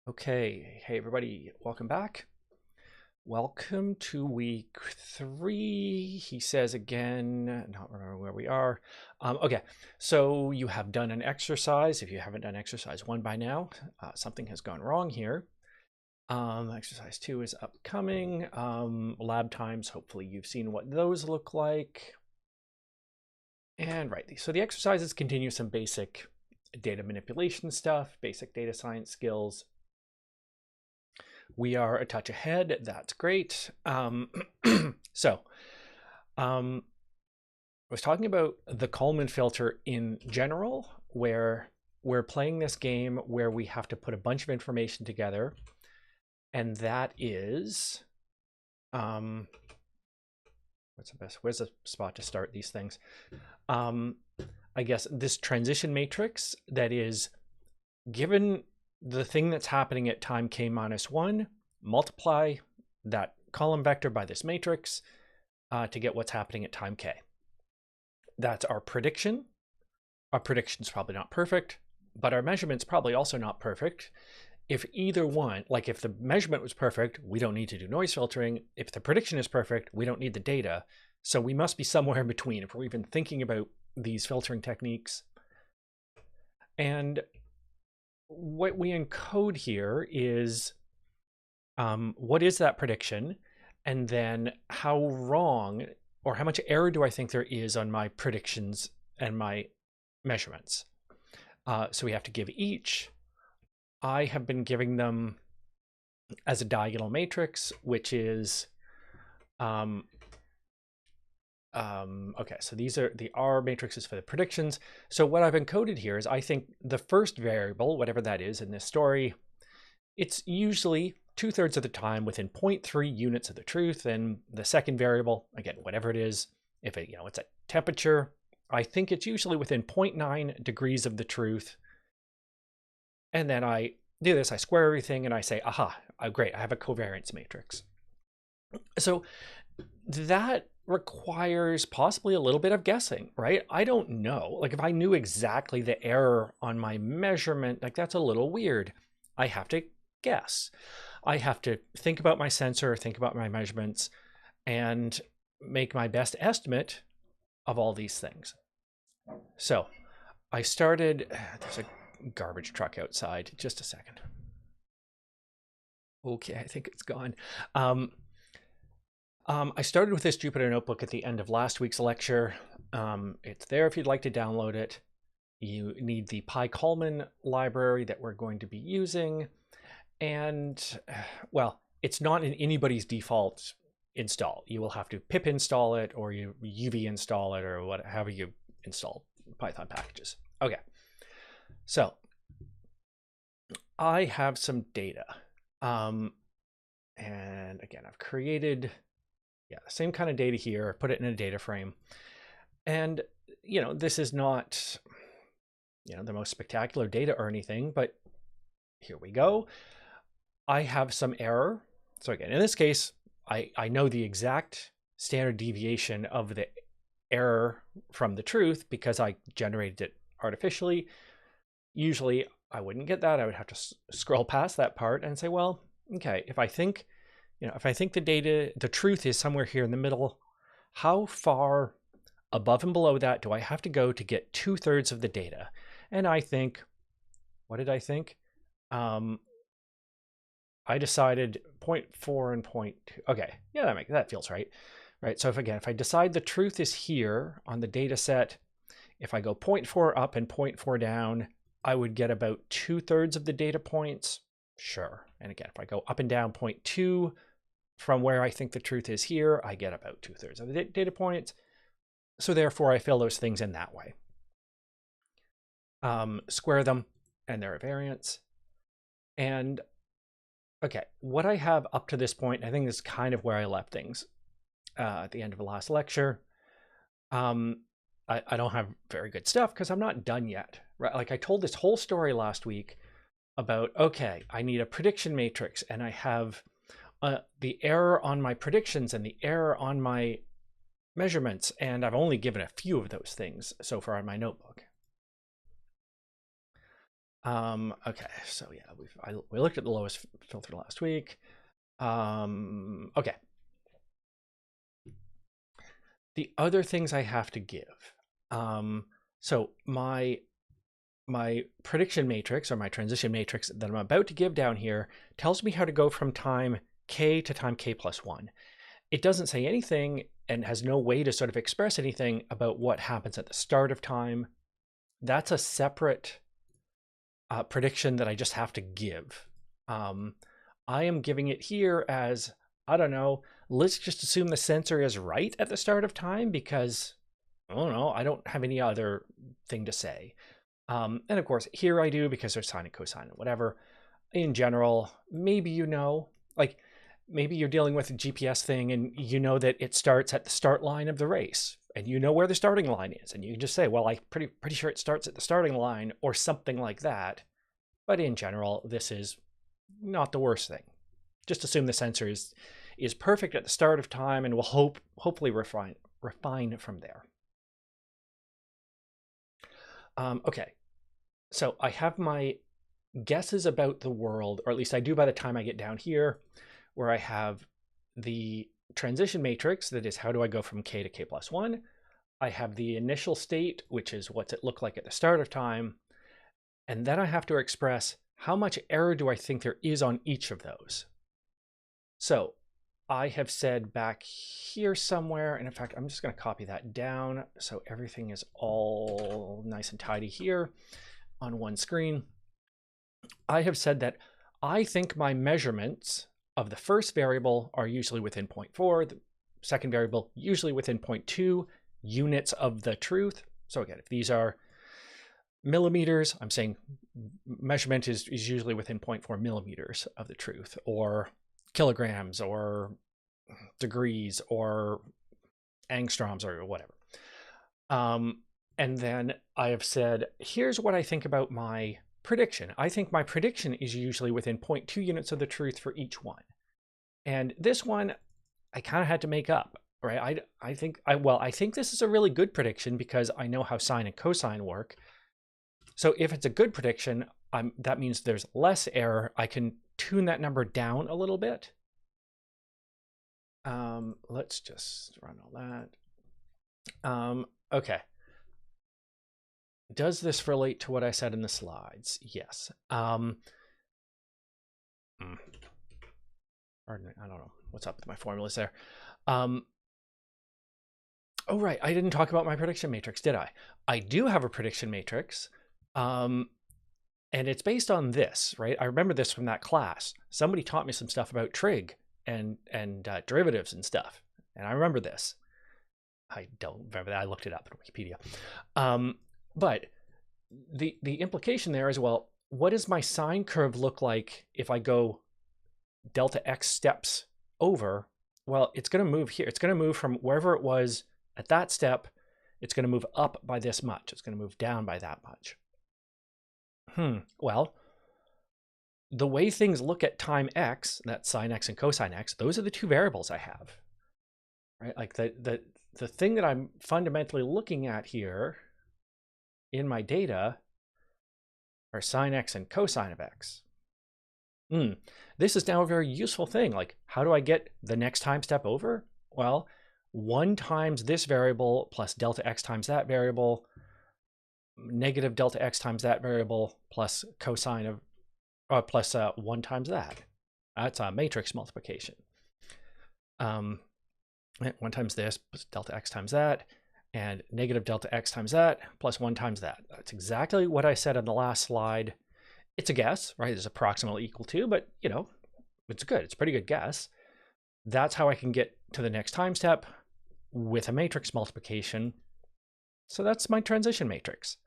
Okay, hey everybody, welcome back. Welcome to week 3, he says again, not remembering where we are. Okay, so you have done an exercise. If you haven't done exercise 1 by now, something has gone wrong here. Exercise 2 is upcoming. Lab times, hopefully you've seen what those look like. And right, so the exercises continue some basic data manipulation stuff, basic data science skills. We are a touch ahead. That's great. So I was talking about the Kalman filter in general, where we're playing this game where we have to put a bunch of information together. And that is, where's the spot to start these things? I guess this transition matrix that is given the thing that's happening at time k minus 1, multiply that column vector by this matrix to get what's happening at time k. That's our prediction. Our prediction's probably not perfect, but our measurement's probably also not perfect. If either one, like if the measurement was perfect, we don't need to do noise filtering. If the prediction is perfect, we don't need the data. So we must be somewhere in between if we're even thinking about these filtering techniques. And what we encode here is what is that prediction, and then how wrong or how much error do I think there is on my predictions and my measurements. So we have to give each. I have been giving them as a diagonal matrix, which is okay, so these are the R matrices for the predictions. So what I've encoded here is I think the first variable, whatever that is in this story, it's usually 2/3 of the time within 0.3 units of the truth. And the second variable, again, whatever it is, if it, it's at temperature, I think it's usually within 0.9 degrees of the truth. And then I do this, I square everything and I say, aha, great, I have a covariance matrix. So that requires possibly a little bit of guessing, right? I don't know. Like if I knew exactly the error on my measurement, like that's a little weird. I have to guess. I have to think about my sensor, think about my measurements, and make my best estimate of all these things. So I started, there's a garbage truck outside, just a second. Okay, I think it's gone. I started with this Jupyter notebook at the end of last week's lecture. It's there if you'd like to download it. You need the PyCalman library that we're going to be using. And well, it's not in anybody's default install. You will have to pip install it or you UV install it or whatever you install Python packages. Okay, so I have some data. And again, I've created the same kind of data here, put it in a data frame. And, this is not, the most spectacular data or anything, but here we go. I have some error. So again, in this case, I know the exact standard deviation of the error from the truth because I generated it artificially. Usually I wouldn't get that. I would have to scroll past that part and say, well, okay, if I think the truth is somewhere here in the middle, how far above and below that do I have to go to get 2/3 of the data? And I think, what did I think? I decided 0.4 and 0.2. Okay, yeah, that feels right. Right. So if I decide the truth is here on the data set, if I go 0.4 up and 0.4 down, I would get about 2/3 of the data points. Sure. And again, if I go up and down 0.2 from where I think the truth is here, I get about 2/3 of the data points. So therefore, I fill those things in that way. Square them, and there are variants. And okay, what I have up to this point, I think this is kind of where I left things at the end of the last lecture. I don't have very good stuff because I'm not done yet. Right? Like I told this whole story last week about, okay, I need a prediction matrix and I have the error on my predictions and the error on my measurements. And I've only given a few of those things so far in my notebook. Okay, so yeah, we looked at the lowest filter last week. Okay. The other things I have to give. So my prediction matrix, or my transition matrix that I'm about to give down here, tells me how to go from time k to time k plus 1. It doesn't say anything and has no way to sort of express anything about what happens at the start of time. That's a separate prediction that I just have to give. I am giving it here as, I don't know, let's just assume the sensor is right at the start of time, because I don't know, I don't have any other thing to say. And of course, here I do because there's sine and cosine and whatever. In general, maybe like maybe you're dealing with a GPS thing and you know that it starts at the start line of the race, and you know where the starting line is, and you can just say, well, I'm pretty sure it starts at the starting line, or something like that. But in general, this is not the worst thing. Just assume the sensor is perfect at the start of time, and we'll hopefully refine from there. Okay, so I have my guesses about the world, or at least I do by the time I get down here, where I have the transition matrix, that is, how do I go from k to k plus 1? I have the initial state, which is what's it look like at the start of time. And then I have to express how much error do I think there is on each of those. So I have said back here somewhere, and in fact, I'm just going to copy that down so everything is all nice and tidy here on one screen. I have said that I think my measurements of the first variable are usually within 0.4, the second variable usually within 0.2 units of the truth. So again, if these are millimeters, I'm saying measurement is usually within 0.4 millimeters of the truth, or kilograms, or degrees, or angstroms, or whatever. And then I have said, here's what I think about my prediction. I think my prediction is usually within 0.2 units of the truth for each one. And this one, I kind of had to make up, right? I think this is a really good prediction because I know how sine and cosine work. So if it's a good prediction, that means there's less error. I can tune that number down a little bit. Let's just run all that. Okay. Does this relate to what I said in the slides? Yes. Pardon me, I don't know what's up with my formulas there. Oh, right, I didn't talk about my prediction matrix, did I? I do have a prediction matrix, and it's based on this, right? I remember this from that class. Somebody taught me some stuff about trig and derivatives and stuff, and I remember this. I don't remember that. I looked it up in Wikipedia. But the implication there is, well, what does my sine curve look like if I go delta x steps over? Well, it's going to move here. It's going to move from wherever it was at that step. It's going to move up by this much. It's going to move down by that much. Well, the way things look at time x, that's sine x and cosine x, those are the two variables I have, right? Like the thing that I'm fundamentally looking at here in my data are sine x and cosine of x. This is now a very useful thing. Like, how do I get the next time step over? Well, 1 times this variable plus delta x times that variable, negative delta x times that variable, plus cosine of, plus 1 times that. That's a matrix multiplication. 1 times this plus delta x times that, and negative delta x times that plus 1 times that. That's exactly what I said on the last slide. It's a guess, right? It's approximately equal to, but you know, it's good. It's a pretty good guess. That's how I can get to the next time step with a matrix multiplication. So that's my transition matrix.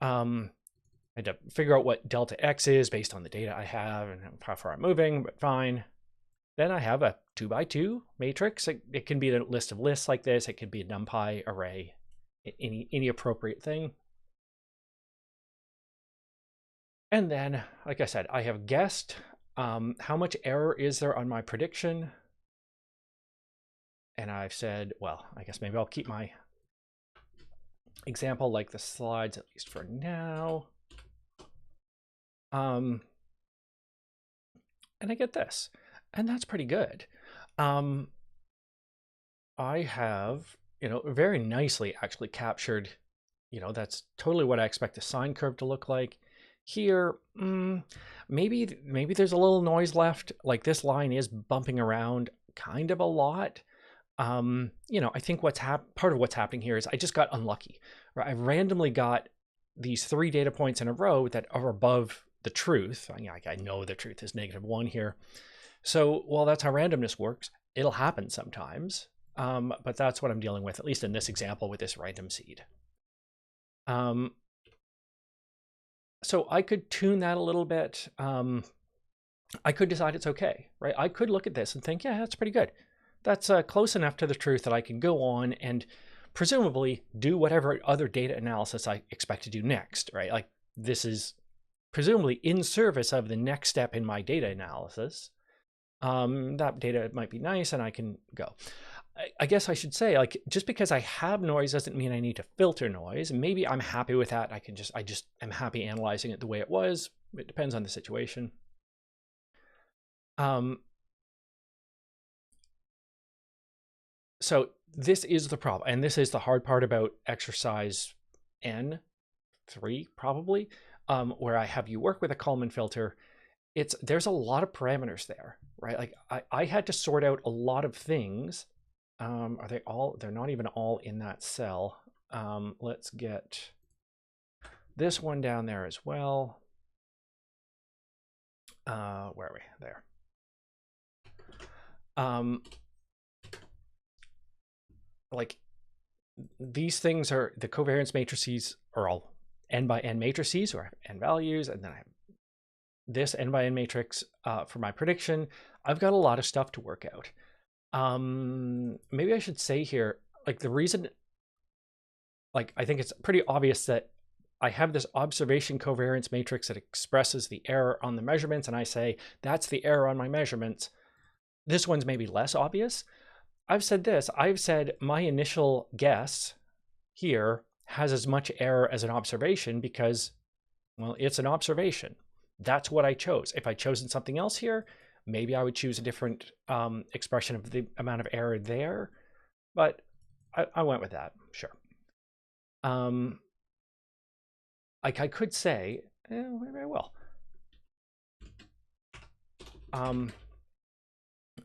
I had to figure out what delta x is based on the data I have and how far I'm moving, but fine. Then I have a 2x2 matrix. It can be a list of lists like this. It could be a NumPy array, any appropriate thing. And then, like I said, I have guessed how much error is there on my prediction. And I've said, well, I guess maybe I'll keep my example like the slides, at least for now. And I get this, and that's pretty good. Um, I have, very nicely actually captured, that's totally what I expect a sine curve to look like. Here, maybe there's a little noise left. Like this line is bumping around kind of a lot. I think part of what's happening here is I just got unlucky. Right? I randomly got these 3 data points in a row that are above the truth. I know the truth is -1 here. So, well, that's how randomness works. It'll happen sometimes. But that's what I'm dealing with, at least in this example with this random seed. So I could tune that a little bit. I could decide it's okay, right? I could look at this and think, yeah, that's pretty good. That's close enough to the truth that I can go on and presumably do whatever other data analysis I expect to do next, right? Like this is presumably in service of the next step in my data analysis. That data might be nice and I can go. I guess I should say, like, just because I have noise doesn't mean I need to filter noise. Maybe I'm happy with that. I just am happy analyzing it the way it was. It depends on the situation. So this is the problem, and this is the hard part about exercise N3 probably, where I have you work with a Kalman filter. There's a lot of parameters there, right? Like I had to sort out a lot of things. Are they all? They're not even all in that cell. Let's get this one down there as well. Where are we? There. Like these things are the covariance matrices are all n by n matrices or n values, and then I have this n by n matrix for my prediction. I've got a lot of stuff to work out. Maybe I should say here, like the reason, like I think it's pretty obvious that I have this observation covariance matrix that expresses the error on the measurements, and I say that's the error on my measurements. This one's maybe less obvious. I've said this. I've said my initial guess here has as much error as an observation because, well, it's an observation. That's what I chose. If I'd chosen something else here, maybe I would choose a different expression of the amount of error there. But I went with that, sure. Like I could say, maybe I will.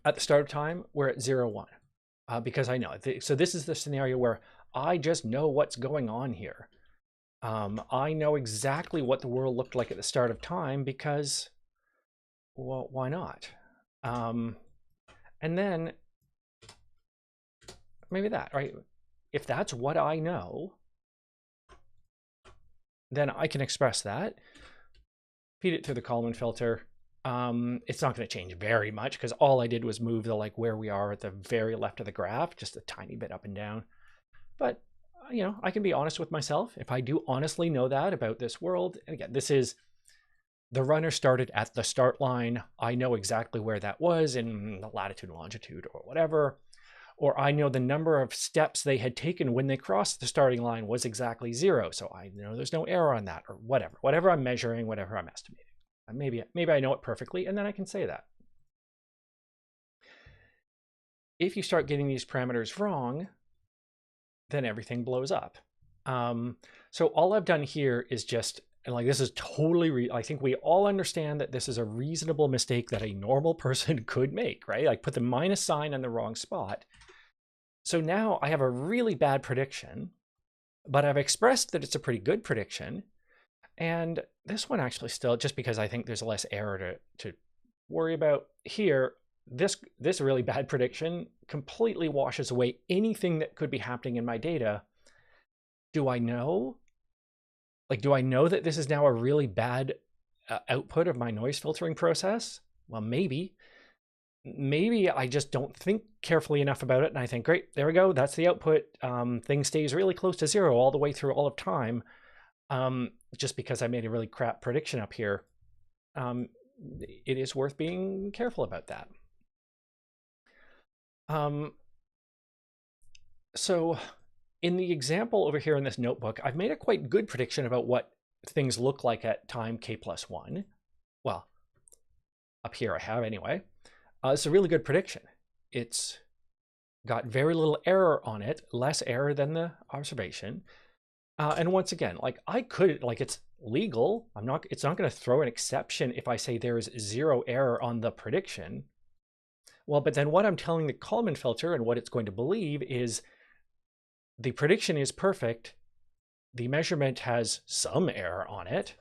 At the start of time, we're at 0, 1. Because I know. So this is the scenario where I just know what's going on here. I know exactly what the world looked like at the start of time because, well, why not? And then maybe that, right? If that's what I know, then I can express that, feed it through the Kalman filter. It's not going to change very much because all I did was move the like where we are at the very left of the graph, just a tiny bit up and down. But I can be honest with myself. If I do honestly know that about this world, and again, this is the runner started at the start line. I know exactly where that was in the latitude and longitude or whatever. Or I know the number of steps they had taken when they crossed the starting line was exactly 0. So I know there's no error on that or whatever I'm measuring, whatever I'm estimating. Maybe I know it perfectly, and then I can say that. If you start getting these parameters wrong, then everything blows up. So all I've done here is just, and like this is totally, I think we all understand that this is a reasonable mistake that a normal person could make, right? Like put the minus sign in the wrong spot. So now I have a really bad prediction, but I've expressed that it's a pretty good prediction. And this one actually still, just because I think there's less error to worry about here, this really bad prediction completely washes away anything that could be happening in my data. Do I know? Like, do I know that this is now a really bad output of my noise filtering process? Well, maybe. Maybe I just don't think carefully enough about it. And I think, great, there we go. That's the output. Thing stays really close to 0 all the way through all of time. Just because I made a really crap prediction up here. It is worth being careful about that. So in the example over here in this notebook, I've made a quite good prediction about what things look like at time k+1. well, up here I have anyway. It's a really good prediction. It's got very little error on it, less error than the observation. And once again, like I could, like it's legal. It's not going to throw an exception if I say there is 0 error on the prediction. Well, but then what I'm telling the Kalman filter and what it's going to believe is the prediction is perfect. The measurement has some error on it.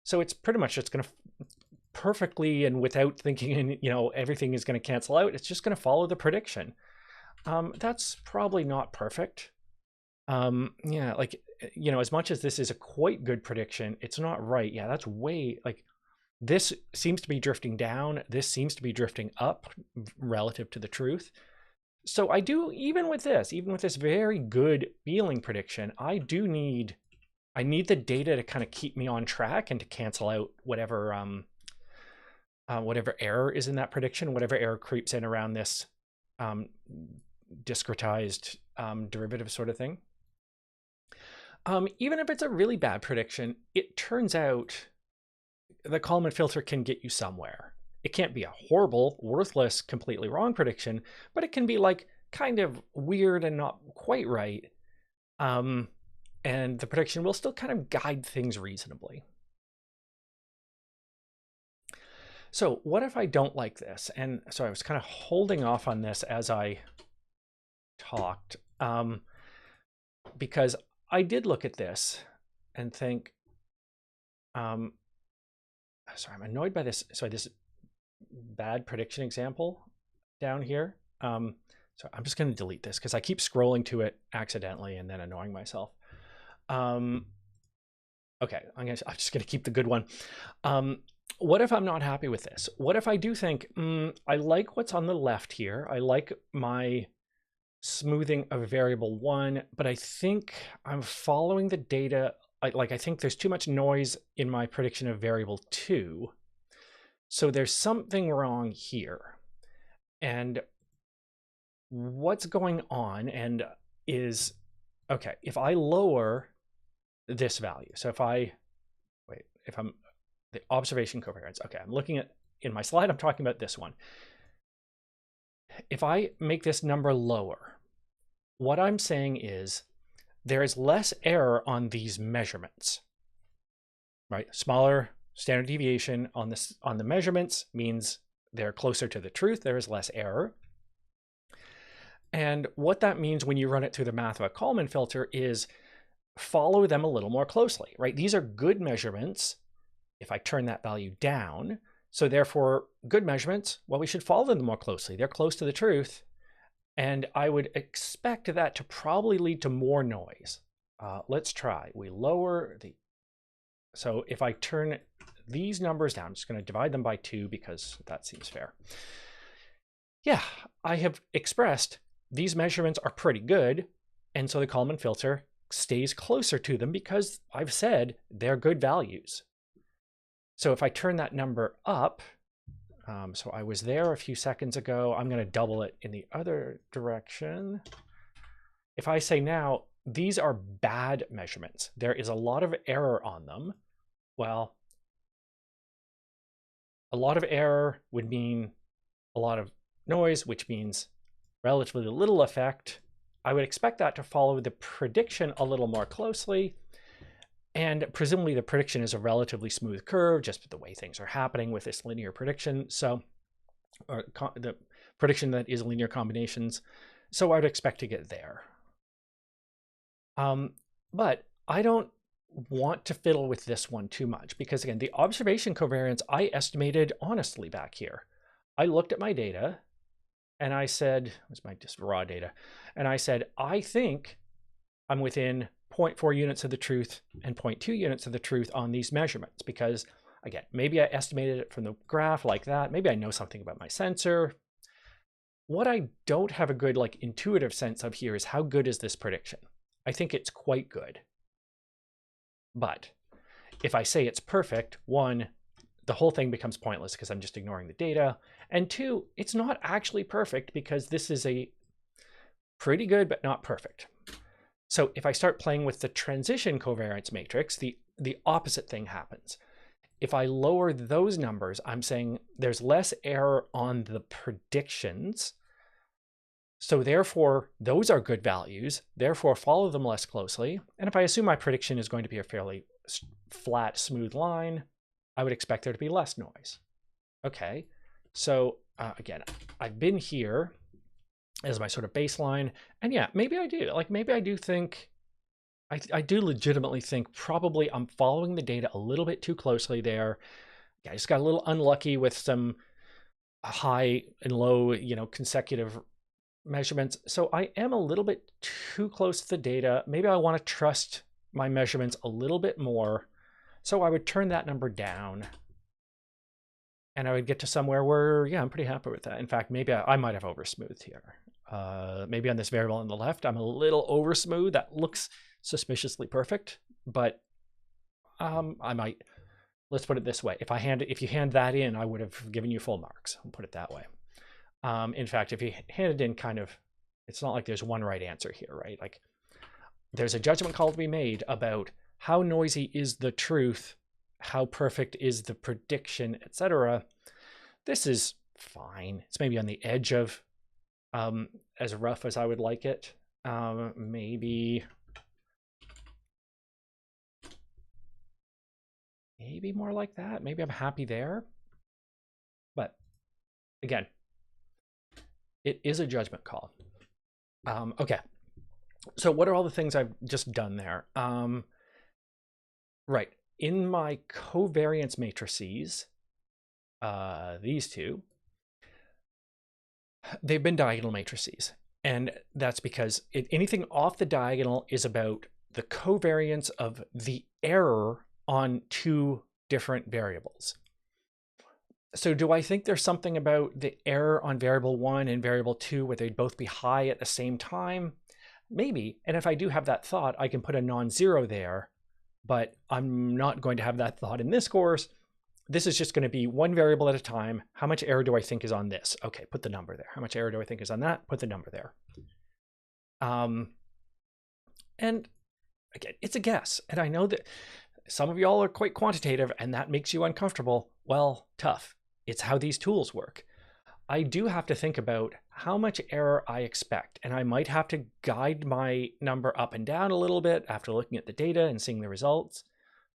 So it's pretty much just going to perfectly, and without thinking, everything is going to cancel out, it's just going to follow the prediction. That's probably not perfect. Yeah, like, as much as this is a quite good prediction, it's not right. Yeah, that's way, like, this seems to be drifting down. This seems to be drifting up relative to the truth. So I do, even with this very good feeling prediction, I need the data to kind of keep me on track and to cancel out whatever error is in that prediction, whatever error creeps in around this discretized derivative sort of thing. Even if it's a really bad prediction, it turns out the Kalman filter can get you somewhere. It can't be a horrible, worthless, completely wrong prediction, but it can be like kind of weird and not quite right. And the prediction will still kind of guide things reasonably. So what if I don't like this? And so I was kind of holding off on this as I talked, because I did look at this and think, sorry, I'm annoyed by this. So this bad prediction example down here. So I'm just going to delete this because I keep scrolling to it accidentally and then annoying myself. Okay, I'm just going to keep the good one. What if I'm not happy with this? What if I do think, I like what's on the left here. I like my smoothing of variable 1, but I think I'm following the data. I think there's too much noise in my prediction of variable 2. So there's something wrong here. And what's going on and is, okay, if I lower this value, so if I'm the observation covariance, okay, I'm looking at, in my slide, I'm talking about this one. If I make this number lower, what I'm saying is there is less error on these measurements, right? Smaller standard deviation on the measurements means they're closer to the truth. There is less error. And what that means when you run it through the math of a Kalman filter is follow them a little more closely, right? These are good measurements. If I turn that value down, so therefore good measurements, well, we should follow them more closely. They're close to the truth. And I would expect that to probably lead to more noise. Let's try. We lower the, so if I turn these numbers down, I'm just going to divide them by 2 because that seems fair. Yeah, I have expressed these measurements are pretty good. And so the Kalman filter stays closer to them because I've said they're good values. So if I turn that number up, so I was there a few seconds ago, I'm going to double it in the other direction. If I say now, these are bad measurements, there is a lot of error on them. Well, a lot of error would mean a lot of noise, which means relatively little effect. I would expect that to follow the prediction a little more closely. And presumably the prediction is a relatively smooth curve, just the way things are happening with this linear prediction. So, or the prediction that is linear combinations. So I'd expect to get there. But I don't want to fiddle with this one too much because again, the observation covariance I estimated honestly back here. I looked at my data and I said, it's my just raw data. And I said, I think I'm within 0.4 units of the truth and 0.2 units of the truth on these measurements because again, maybe I estimated it from the graph like that. Maybe I know something about my sensor. What I don't have a good intuitive sense of here is how good is this prediction? I think it's quite good. But if I say it's perfect, 1, the whole thing becomes pointless because I'm just ignoring the data. And 2, it's not actually perfect because this is a pretty good, but not perfect. So if I start playing with the transition covariance matrix, the opposite thing happens. if I lower those numbers, I'm saying there's less error on the predictions. So therefore, those are good values. Therefore, follow them less closely. And if I assume my prediction is going to be a fairly flat, smooth line, I would expect there to be less noise. Okay, so again, I've been here as my sort of baseline. And yeah, maybe I do. Like, maybe I do think, I do legitimately think probably I'm following the data a little bit too closely there. Yeah, I just got a little unlucky with some high and low, consecutive measurements. So I am a little bit too close to the data. Maybe I want to trust my measurements a little bit more. So I would turn that number down. And I would get to somewhere where, yeah, I'm pretty happy with that. In fact, maybe I might have over smoothed here. Maybe on this variable on the left, I'm a little over smooth. That looks suspiciously perfect, but I might, let's put it this way. If you hand that in, I would have given you full marks. I'll put it that way. In fact, if you handed in it's not like there's one right answer here, right? Like, there's a judgment call to be made about how noisy is the truth, how perfect is the prediction, etc. This is fine. It's maybe on the edge of as rough as I would like it. Maybe more like that. Maybe I'm happy there. But again, it is a judgment call. Okay. So what are all the things I've just done there? Right. In my covariance matrices, these two, they've been diagonal matrices. And that's because anything off the diagonal is about the covariance of the error on two different variables. So do I think there's something about the error on variable 1 and variable 2 where they'd both be high at the same time? Maybe. And if I do have that thought, I can put a non-zero there, but I'm not going to have that thought in this course. This is just going to be one variable at a time. How much error do I think is on this? Okay, put the number there. How much error do I think is on that? Put the number there. And again, it's a guess. And I know that some of y'all are quite quantitative and that makes you uncomfortable. Well, tough. It's how these tools work. I do have to think about how much error I expect, and I might have to guide my number up and down a little bit after looking at the data and seeing the results,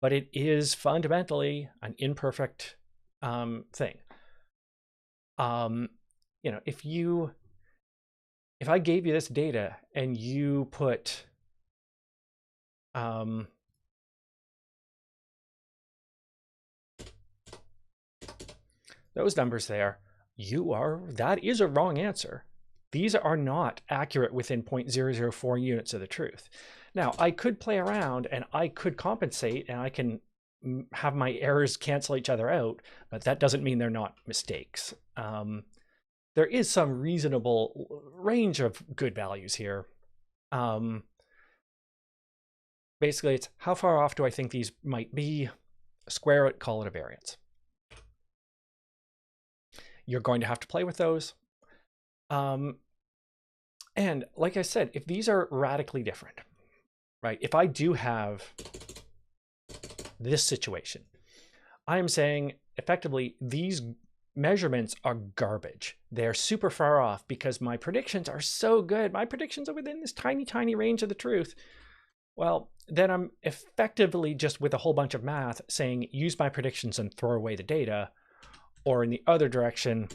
but it is fundamentally an imperfect thing. If I gave you this data and you put those numbers there, that is a wrong answer. These are not accurate within 0.004 units of the truth. Now, I could play around and I could compensate and I can have my errors cancel each other out, but that doesn't mean they're not mistakes. There is some reasonable range of good values here. Basically, it's how far off do I think these might be? Square it, call it a variance. You're going to have to play with those. And like I said, if these are radically different, right? If I do have this situation, I am saying effectively these measurements are garbage. They're super far off because my predictions are so good. My predictions are within this tiny, tiny range of the truth. Well, then I'm effectively just with a whole bunch of math saying use my predictions and throw away the data. Or in the other direction,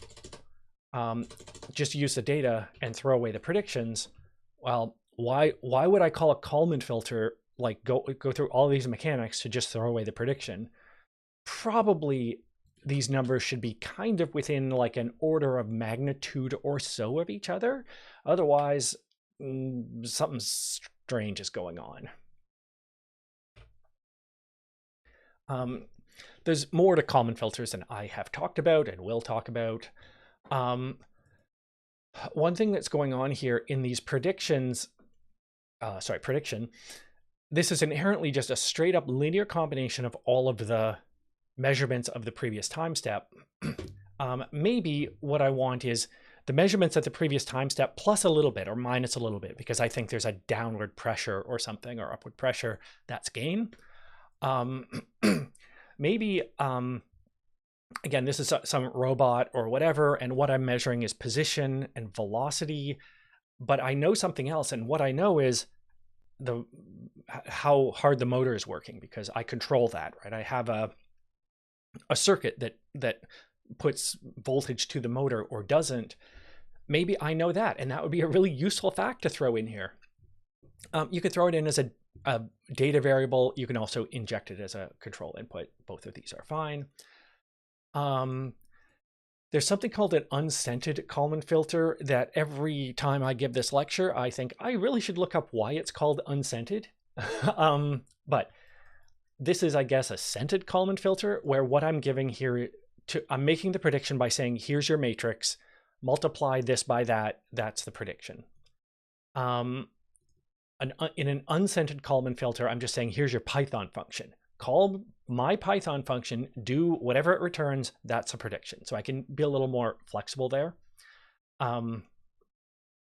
just use the data and throw away the predictions. Well, why would I call a Kalman filter, like go through all these mechanics to just throw away the prediction? Probably these numbers should be kind of within like an order of magnitude or so of each other. Otherwise, something strange is going on. There's more to Kalman filters than I have talked about and will talk about. One thing that's going on here in these prediction, this is inherently just a straight up linear combination of all of the measurements of the previous time step. Maybe what I want is the measurements at the previous time step plus a little bit or minus a little bit, because I think there's a downward pressure or something or upward pressure, that's gain. maybe, again, this is some robot or whatever, and what I'm measuring is position and velocity, but I know something else, and what I know is how hard the motor is working, because I control that, right? I have a circuit that puts voltage to the motor or doesn't. Maybe I know that, and that would be a really useful fact to throw in here. You could throw it in as a data variable. You can also inject it as a control input. Both of these are fine. There's something called an unscented Kalman filter that every time I give this lecture, I think I really should look up why it's called unscented. But this is, I guess, a scented Kalman filter, where what I'm giving here, I'm making the prediction by saying, here's your matrix, multiply this by that, that's the prediction. In an unscented Kalman filter, I'm just saying, here's your Python function. Call my Python function, do whatever it returns, that's a prediction. So I can be a little more flexible there,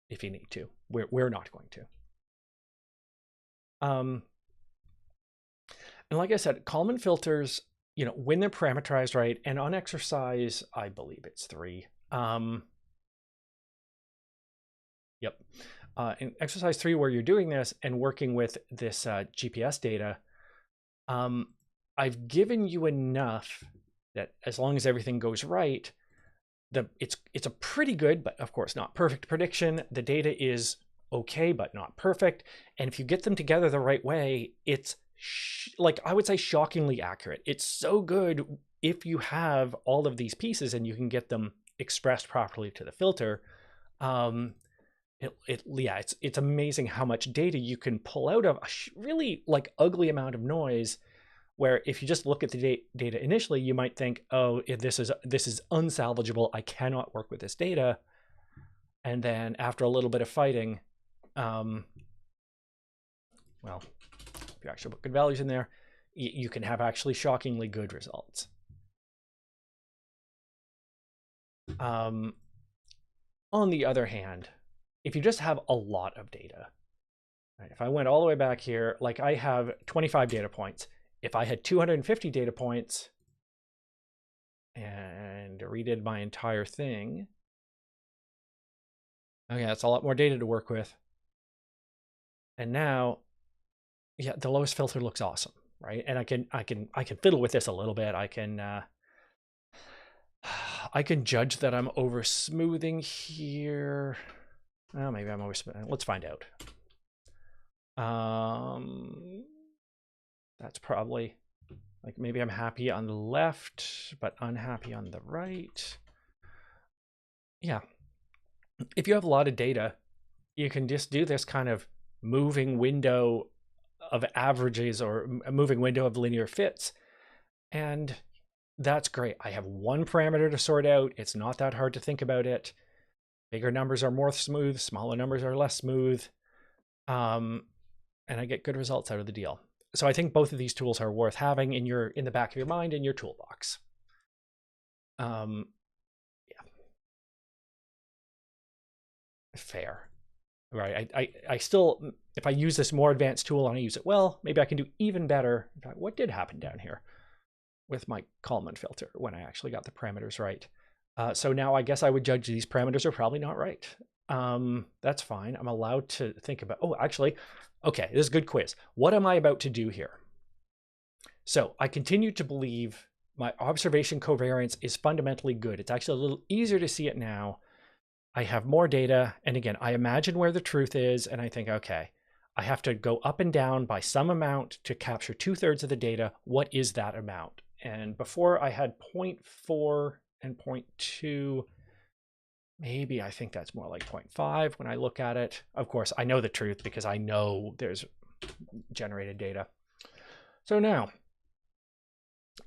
if you need to. We're not going to. And like I said, Kalman filters, when they're parameterized right, and on exercise, I believe it's 3. Yep. In exercise 3, where you're doing this and working with this GPS data, I've given you enough that as long as everything goes right, it's a pretty good, but of course not perfect prediction. The data is okay, but not perfect. And if you get them together the right way, it's like, I would say, shockingly accurate. It's so good if you have all of these pieces and you can get them expressed properly to the filter. It's amazing how much data you can pull out of a really ugly amount of noise, where if you just look at the data initially, you might think, oh, this is unsalvageable, I cannot work with this data. And then after a little bit of fighting, well, if you actually put good values in there, you can have actually shockingly good results. On the other hand, if you just have a lot of data, right? If I went all the way back here, like I have 25 data points. If I had 250 data points and redid my entire thing, okay, that's a lot more data to work with. And now, yeah, the lowest filter looks awesome, right? And I can fiddle with this a little bit. I can judge that I'm over smoothing here. Well, maybe I'm over smoothing. Let's find out. That's probably, like, maybe I'm happy on the left, but unhappy on the right. Yeah. If you have a lot of data, you can just do this kind of moving window of averages or a moving window of linear fits. And that's great. I have one parameter to sort out. It's not that hard to think about it. Bigger numbers are more smooth, smaller numbers are less smooth. And I get good results out of the deal. So I think both of these tools are worth having in the back of your mind, in your toolbox. Yeah. Fair. Right. I still, if I use this more advanced tool and I use it well, maybe I can do even better. In fact, what did happen down here with my Kalman filter when I actually got the parameters right? So now I guess I would judge these parameters are probably not right. That's fine. I'm allowed to think about, oh, actually, okay, this is a good quiz. What am I about to do here? So I continue to believe my observation covariance is fundamentally good. It's actually a little easier to see it now. I have more data. And again, I imagine where the truth is. And I think, okay, I have to go up and down by some amount to capture 2/3 of the data. What is that amount? And before I had 0.4 and 0.2, maybe I think that's more like 0.5 when I look at it. Of course, I know the truth because I know there's generated data. So now,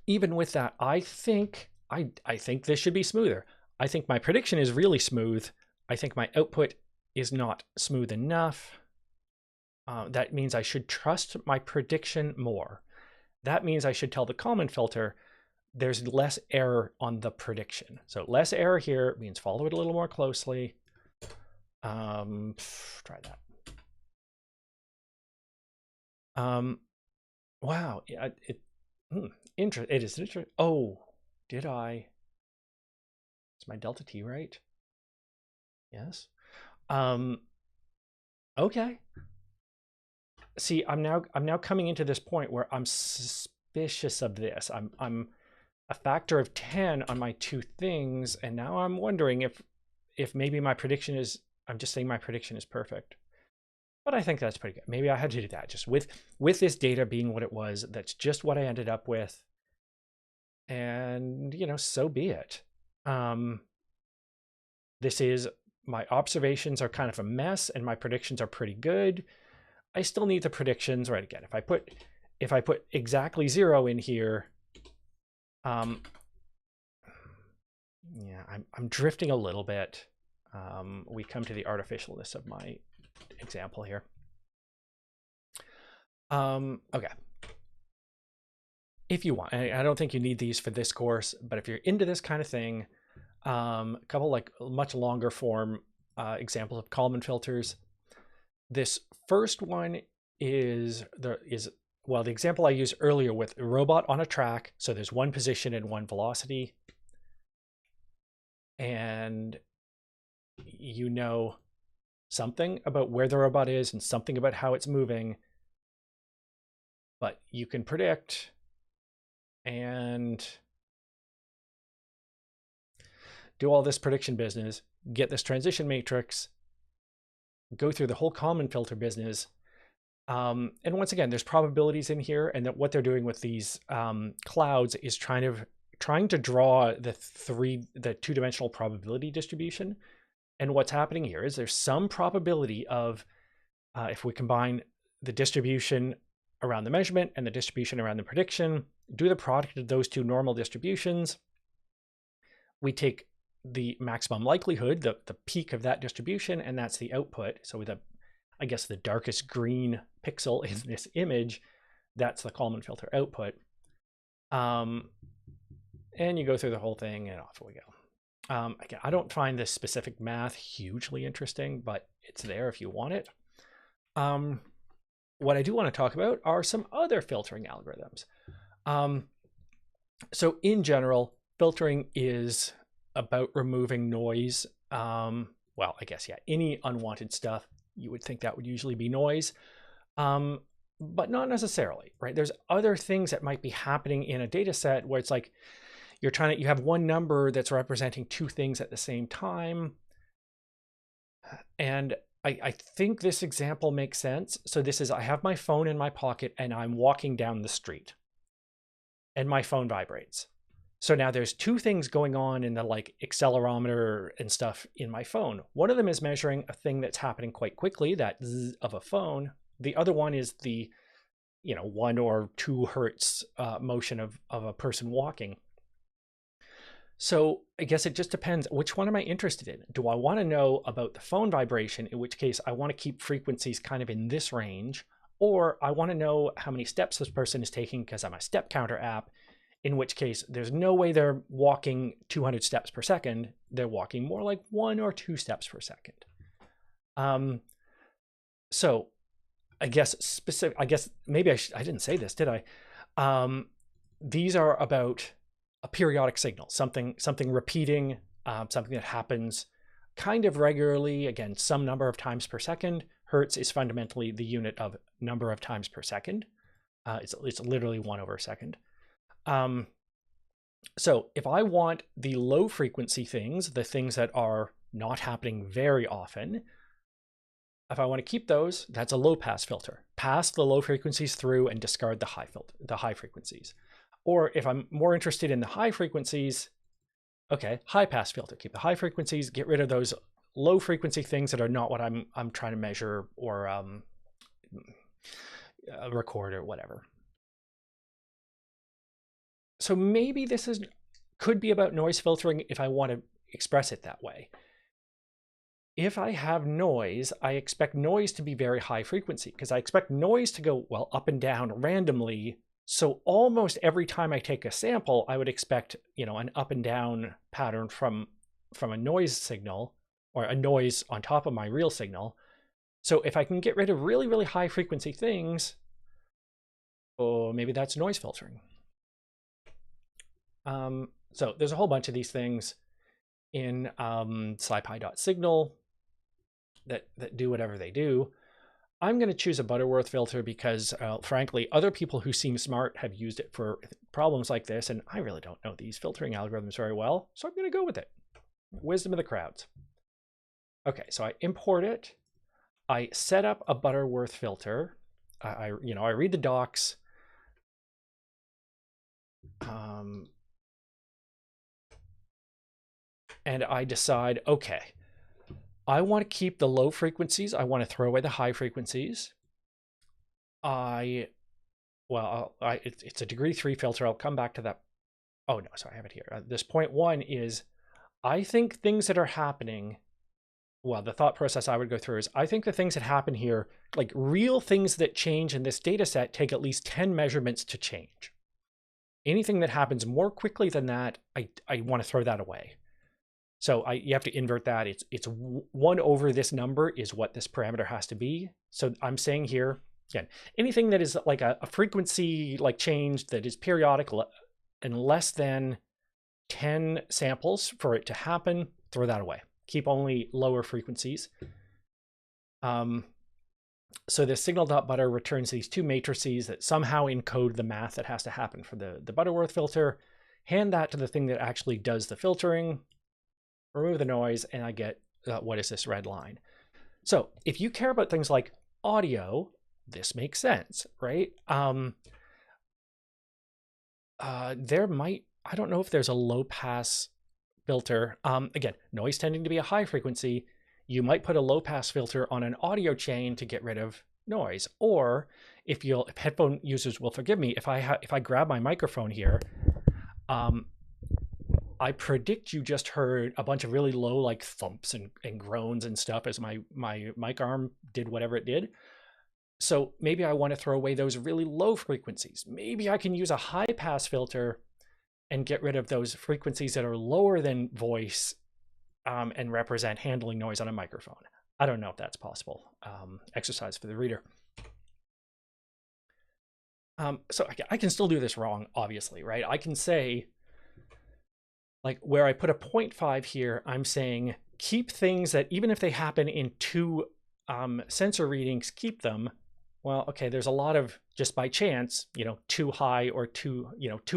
even with that, I think this should be smoother. I think my prediction is really smooth. I think my output is not smooth enough. That means I should trust my prediction more. That means I should tell the Kalman filter there's less error on the prediction. So less error here means follow it a little more closely. Try that. Wow, It is interesting. Oh, did I? Is my delta t right? Yes. Um, okay. See, I'm now coming into this point where I'm suspicious of this. I'm a factor of 10 on my two things, and now I'm wondering if maybe my prediction is, I'm just saying my prediction is perfect. But I think that's pretty good. Maybe I had to do that just with this data being what it was. That's just what I ended up with. And, so be it. This is, my observations are kind of a mess and my predictions are pretty good. I still need the predictions, right? Again, if I put exactly 0 in here, yeah, I'm drifting a little bit. We come to the artificialness of my example here. Okay. If you want, I don't think you need these for this course, but if you're into this kind of thing, a couple like much longer form examples of Kalman filters. This first one is the example I used earlier with a robot on a track. So there's one position and one velocity, and you know something about where the robot is and something about how it's moving, but you can predict and do all this prediction business, get this transition matrix, go through the whole Kalman filter business. And once again, there's probabilities in here, and that what they're doing with these clouds is trying to draw the two-dimensional probability distribution. And what's happening here is there's some probability of, if we combine the distribution around the measurement and the distribution around the prediction, do the product of those two normal distributions, we take the maximum likelihood, the peak of that distribution, and that's the output. So with I guess the darkest green pixel in this image, that's the Kalman filter output. And you go through the whole thing and off we go. Again, I don't find this specific math hugely interesting, but it's there if you want it. What I do want to talk about are some other filtering algorithms. So in general, filtering is about removing noise. Well, I guess, yeah, any unwanted stuff, you would think that would usually be noise, but not necessarily, right? There's other things that might be happening in a data set where it's like you have one number that's representing two things at the same time. And I think this example makes sense. So this is, I have my phone in my pocket and I'm walking down the street and my phone vibrates. So now there's two things going on in the like accelerometer and stuff in my phone. One of them is measuring a thing that's happening quite quickly, that zzz of a phone. The other one is the, 1 or 2 hertz motion of a person walking. So I guess it just depends. Which one am I interested in? Do I want to know about the phone vibration, in which case I want to keep frequencies kind of in this range, or I want to know how many steps this person is taking because I'm a step counter app, in which case there's no way they're walking 200 steps per second. They're walking more like 1 or 2 steps per second. So I guess maybe I didn't say this, did I? These are about a periodic signal, something repeating, something that happens kind of regularly, again, some number of times per second. Hertz is fundamentally the unit of number of times per second. It's literally 1 over a second. So if I want the low frequency things, the things that are not happening very often, if I want to keep those, that's a low pass filter. Pass the low frequencies through and discard the high frequencies. Or if I'm more interested in the high frequencies, okay, high pass filter. Keep the high frequencies, get rid of those low frequency things that are not what I'm trying to measure or record or whatever. So maybe this could be about noise filtering if I want to express it that way. If I have noise, I expect noise to be very high frequency because I expect noise to go, well, up and down randomly. So almost every time I take a sample, I would expect, an up and down pattern from a noise signal or a noise on top of my real signal. So if I can get rid of really, really high frequency things, oh, maybe that's noise filtering. So there's a whole bunch of these things in SciPy.signal that do whatever they do. I'm going to choose a Butterworth filter because, frankly, other people who seem smart have used it for problems like this, and I really don't know these filtering algorithms very well, so I'm going to go with it. Wisdom of the crowds. Okay, so I import it. I set up a Butterworth filter. I read the docs. And I decide, okay, I want to keep the low frequencies. I want to throw away the high frequencies. It's a degree 3 filter. I'll come back to that. Oh no, sorry, I have it here. This point 1 is, I think things that are happening, well, the thought process I would go through is, I think the things that happen here, like real things that change in this data set, take at least 10 measurements to change. Anything that happens more quickly than that, I want to throw that away. So you have to invert that. It's 1 over this number is what this parameter has to be. So I'm saying here, again, anything that is like a frequency like change that is periodic and less than 10 samples for it to happen, throw that away. Keep only lower frequencies. So the signal.butter returns these 2 matrices that somehow encode the math that has to happen for the Butterworth filter. Hand that to the thing that actually does the filtering. Remove the noise, and I get what is this red line. So if you care about things like audio, this makes sense, right? There might, I don't know if there's a low pass filter. Again, noise tending to be a high frequency. You might put a low pass filter on an audio chain to get rid of noise. Or if headphone users will forgive me, if I grab my microphone here, I predict you just heard a bunch of really low like thumps and groans and stuff as my mic arm did whatever it did. So maybe I want to throw away those really low frequencies. Maybe I can use a high pass filter and get rid of those frequencies that are lower than voice and represent handling noise on a microphone. I don't know if that's possible. Exercise for the reader. So I can still do this wrong, obviously, right? I can say, like where I put a 0.5 here, I'm saying keep things that even if they happen in 2 sensor readings, keep them. Well, okay, there's a lot of just by chance, too high or too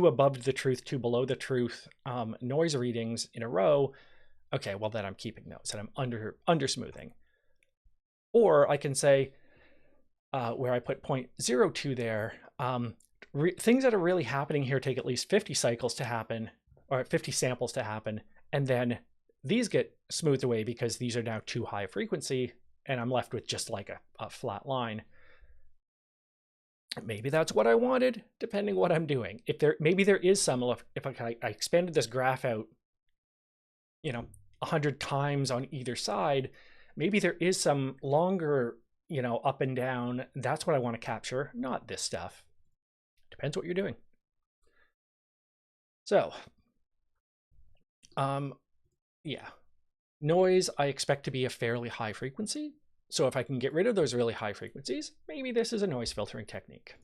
above the truth, too below the truth noise readings in a row. Okay, well then I'm keeping those and I'm under smoothing. Or I can say where I put 0.02 there, things that are really happening here take at least 50 cycles to happen, or 50 samples to happen, and then these get smoothed away because these are now too high frequency, and I'm left with just like a flat line. Maybe that's what I wanted, depending what I'm doing. Maybe there is some, if I expanded this graph out, 100 times on either side, maybe there is some longer, up and down. That's what I want to capture, not this stuff. Depends what you're doing. So, yeah, noise I expect to be a fairly high frequency. So if I can get rid of those really high frequencies, maybe this is a noise filtering technique.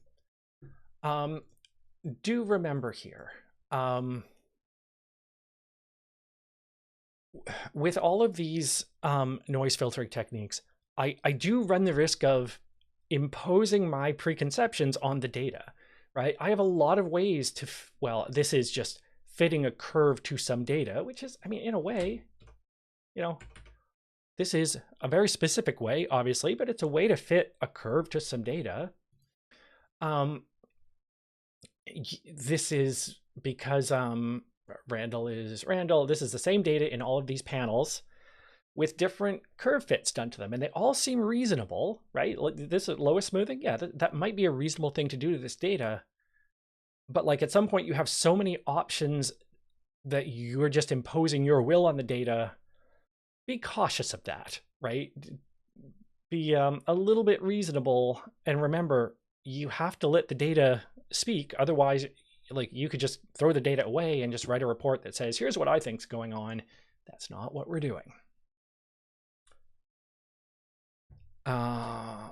Do remember here, with all of these noise filtering techniques, I do run the risk of imposing my preconceptions on the data, right? I have a lot of ways to, this is just fitting a curve to some data, which is, in a way, this is a very specific way, obviously, but it's a way to fit a curve to some data. This is because Randall is Randall. This is the same data in all of these panels with different curve fits done to them, and they all seem reasonable, right? This lowest smoothing, yeah, that might be a reasonable thing to do to this data. But like at some point you have so many options that you're just imposing your will on the data. Be cautious of that, right? Be a little bit reasonable, and remember, you have to let the data speak. Otherwise, like you could just throw the data away and just write a report that says, here's what I think's going on. That's not what we're doing.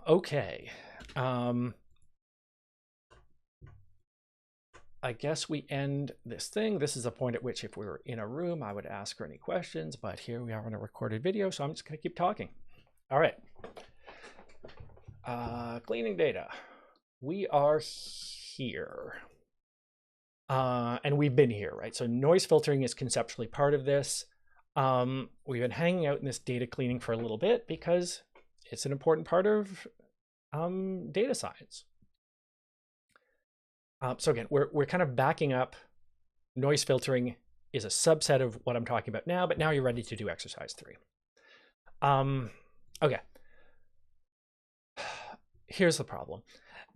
Okay. I guess we end this thing. This is a point at which if we were in a room, I would ask her any questions, but here we are on a recorded video, so I'm just gonna keep talking. All right. Cleaning data. We are here. And we've been here, right? So noise filtering is conceptually part of this. We've been hanging out in this data cleaning for a little bit because it's an important part of data science. So again, we're kind of backing up. Noise filtering is a subset of what I'm talking about now, but now you're ready to do exercise 3. Okay. Here's the problem.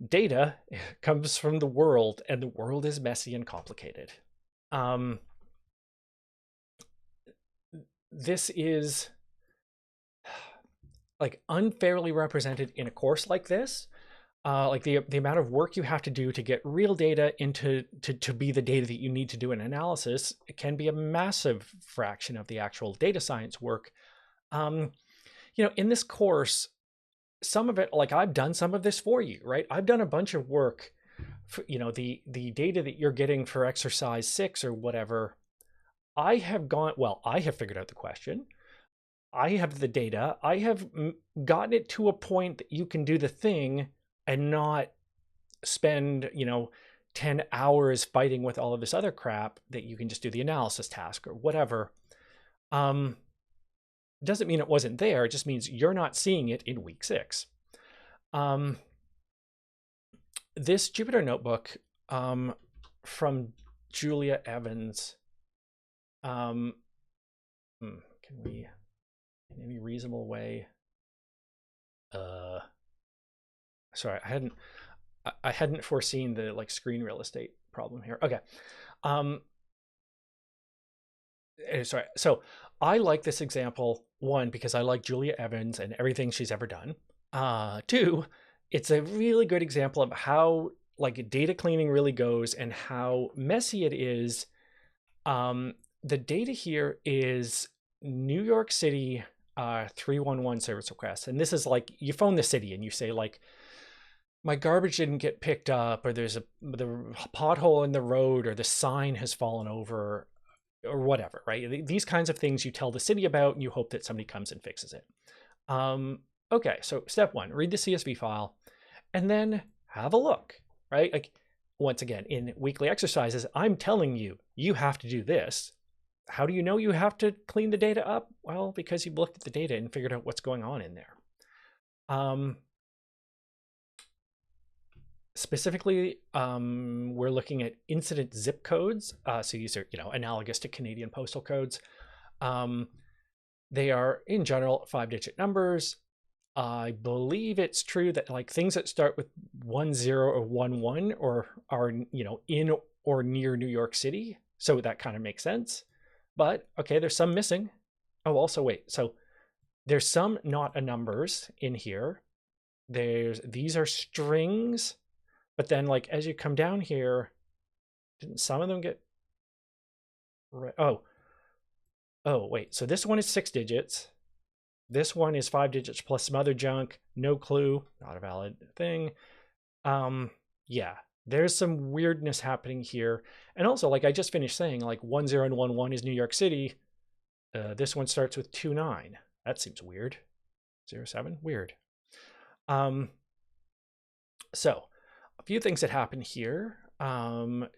Data comes from the world, and the world is messy and complicated. This is like unfairly represented in a course like this. Like the amount of work you have to do to get real data into to be the data that you need to do an analysis, it can be a massive fraction of the actual data science work. You know, in this course, some of it, like I've done some of this for you, right? I've done a bunch of work for, you know, the data that you're getting for exercise 6 or whatever. I have figured out the question. I have the data. I have gotten it to a point that you can do the thing and not spend, you know, 10 hours fighting with all of this other crap, that you can just do the analysis task or whatever. Doesn't mean it wasn't there. It just means you're not seeing it in week 6. This Jupyter notebook from Julia Evans, can we, in any reasonable way, sorry, I hadn't foreseen the like screen real estate problem here. Okay. Sorry. So I like this example, 1, because I like Julia Evans and everything she's ever done. 2, it's a really good example of how like data cleaning really goes and how messy it is. The data here is New York City 311 service requests. And this is like, you phone the city and you say like, my garbage didn't get picked up, or there's the pothole in the road, or the sign has fallen over, or whatever, right? These kinds of things you tell the city about and you hope that somebody comes and fixes it. Okay, so step 1, read the CSV file and then have a look, right? Like, once again, in weekly exercises, I'm telling you, you have to do this. How do you know you have to clean the data up? Well, because you've looked at the data and figured out what's going on in there. Specifically, we're looking at incident zip codes. So these are, you know, analogous to Canadian postal codes. They are, in general, 5-digit numbers. I believe it's true that like things that start with 10 or 11 or are, you know, in or near New York City. So that kind of makes sense. But okay, there's some missing. Oh, also wait. So there's some not a numbers in here. These are strings. But then, like, as you come down here, didn't some of them get... Oh, wait. So this one is 6 digits. This one is 5 digits plus some other junk. No clue. Not a valid thing. Yeah, there's some weirdness happening here. And also, like I just finished saying, like 10 and 11 is New York City. This one starts with 29. That seems weird. 07? Weird. So... a few things that happen here. So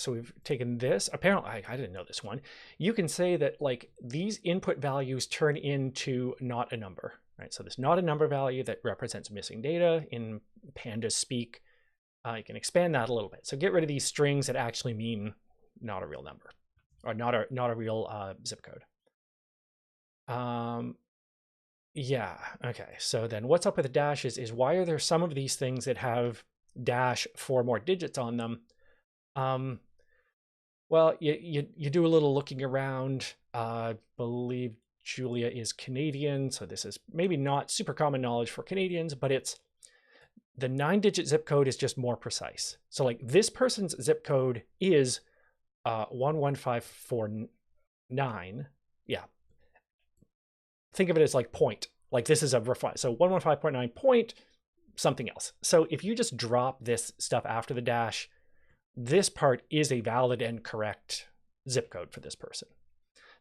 we've taken this. Apparently, I didn't know this one. You can say that like these input values turn into not a number, right? So this not a number value that represents missing data in Pandas speak. You can expand that a little bit. So get rid of these strings that actually mean not a real number, or not a real zip code. Yeah. Okay. So then what's up with the dashes is why are there some of these things that have dash 4 more digits on them? Well, you do a little looking around. I believe Julia is Canadian, so this is maybe not super common knowledge for Canadians, but it's the 9-digit zip code is just more precise. So like this person's zip code is 11549. Yeah. Think of it as like point. Like this is a refine. So 115.9 point something else. So if you just drop this stuff after the dash, this part is a valid and correct zip code for this person.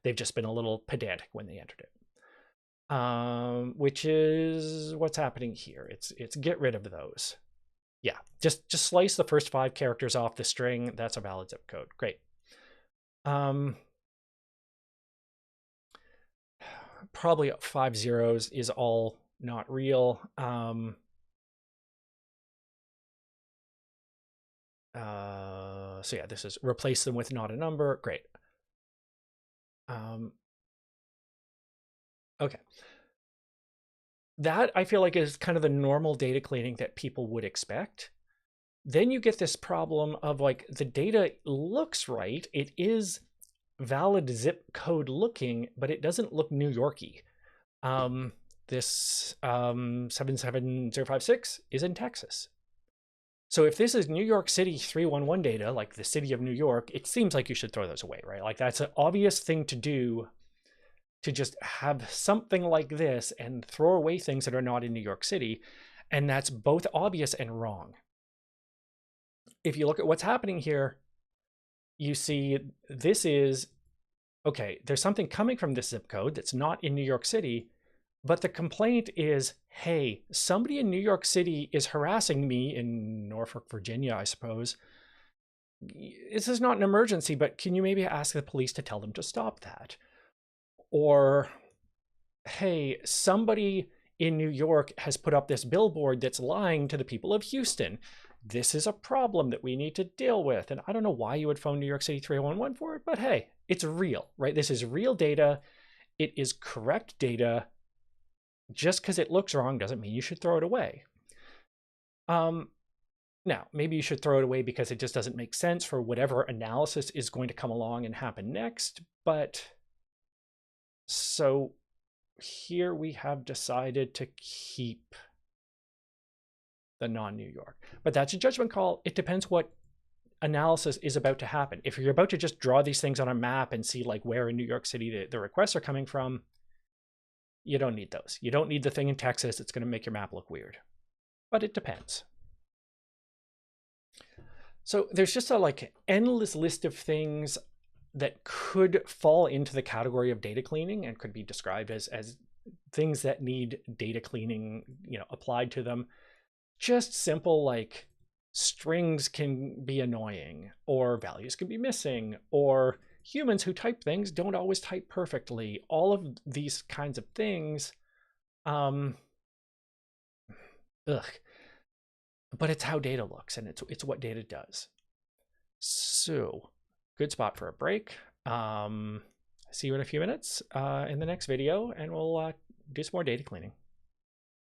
They've just been a little pedantic when they entered it. Which is what's happening here. It's get rid of those. Yeah, just slice the first 5 characters off the string. That's a valid zip code. Great. Probably 5 zeros is all not real. So yeah, this is replace them with not a number. Great. Okay. That I feel like is kind of the normal data cleaning that people would expect. Then you get this problem of like the data looks right. It is valid zip code looking, but it doesn't look New Yorky. This 77056 is in Texas. So if this is New York City 311 data, like the city of New York, it seems like you should throw those away, right? Like that's an obvious thing to do, to just have something like this and throw away things that are not in New York City. And that's both obvious and wrong. If you look at what's happening here, you see this is, okay, there's something coming from this zip code that's not in New York City, but the complaint is, hey, somebody in New York City is harassing me in Norfolk, Virginia, I suppose. This is not an emergency, but can you maybe ask the police to tell them to stop that? Or, hey, somebody in New York has put up this billboard that's lying to the people of Houston. This is a problem that we need to deal with. And I don't know why you would phone New York City 311 for it, but hey, it's real, right? This is real data. It is correct data. Just because it looks wrong doesn't mean you should throw it away. Now, maybe you should throw it away because it just doesn't make sense for whatever analysis is going to come along and happen next. But so here we have decided to keep the non-New York. But that's a judgment call. It depends what analysis is about to happen. If you're about to just draw these things on a map and see like where in New York City the requests are coming from, you don't need those. You don't need the thing in Texas. It's going to make your map look weird. But it depends. So there's just a like endless list of things that could fall into the category of data cleaning and could be described as things that need data cleaning, you know, applied to them. Just simple like strings can be annoying, or values can be missing, or humans who type things don't always type perfectly. All of these kinds of things. But it's how data looks, and it's what data does. So good spot for a break. See you in a few minutes in the next video, and we'll do some more data cleaning.